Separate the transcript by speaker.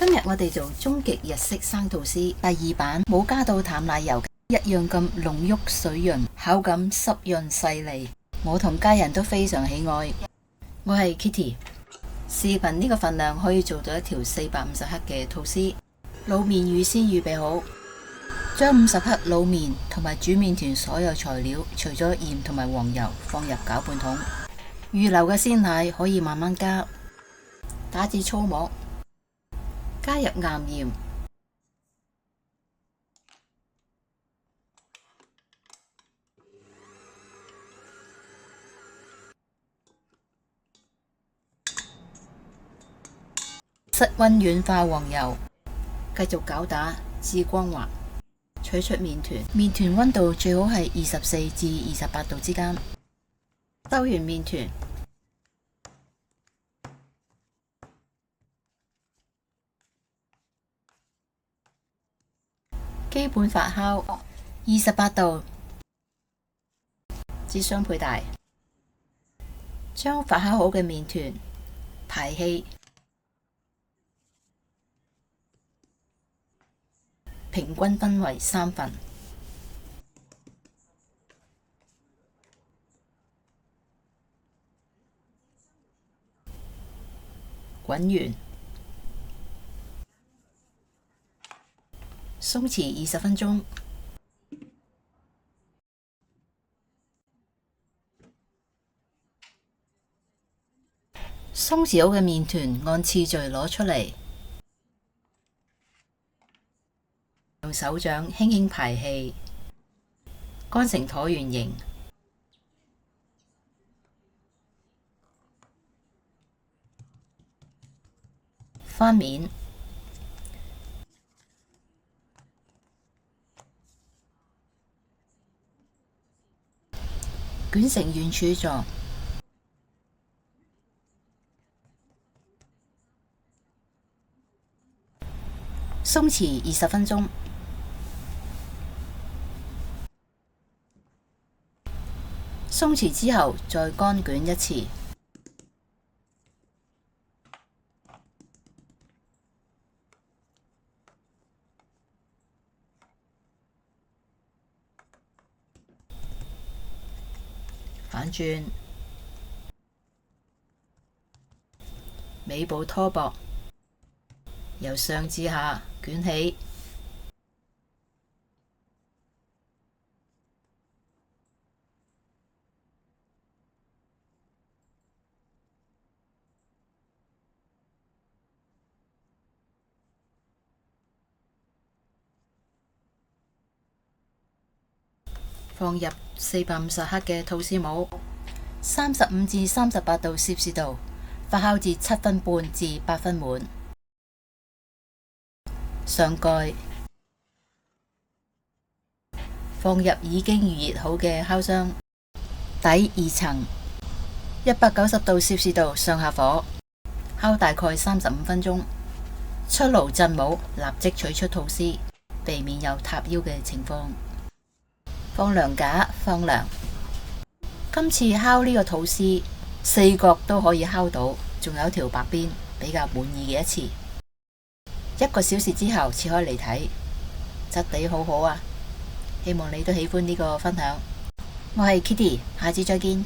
Speaker 1: 今日我哋做終極日式生吐司第2版，冇加到淡奶油，一樣咁濃郁水潤，口感濕潤細膩，我同家人都非常喜愛。我係 Kitty， 視頻呢個份量可以做到一條450克嘅吐司。滷麵預先預備好，將50克滷麵同埋煮麵團所有材料，除咗鹽同埋黃油，放入攪拌桶。預留嘅鮮奶可以慢慢加，打至粗膜，加入岩鹽、室溫軟化黃油，繼續攪打至光滑。取出麵團，麵團溫度最好係24至28度之間。收完麵團，基本發酵28度至雙倍大。將發酵好嘅麵團排氣，平均分為3份。滾完，鬆弛20分鐘。鬆弛好嘅麵團按次序攞出嚟，用手掌輕輕排氣，乾成橢圓形。翻面，捲成圓柱狀，鬆弛20分鐘。鬆弛之後再乾捲一次。反轉，尾部拖薄，由上至下捲起，放入450克嘅吐司模，35至38度攝氏度發酵至7分半至8分滿。上蓋，放入已經預熱好嘅烤箱，底2層，190度攝氏度上下火，烤大概35分鐘。出爐震模，立即取出吐司，避免有塌腰嘅情況。放涼架放涼。今次烤呢個吐司4角都可以烤到，仲有條白邊，比較滿意嘅一次。1個小時之後切開嚟睇，質地好好啊！希望你都喜歡呢個分享。我係 Kitty，下次再見。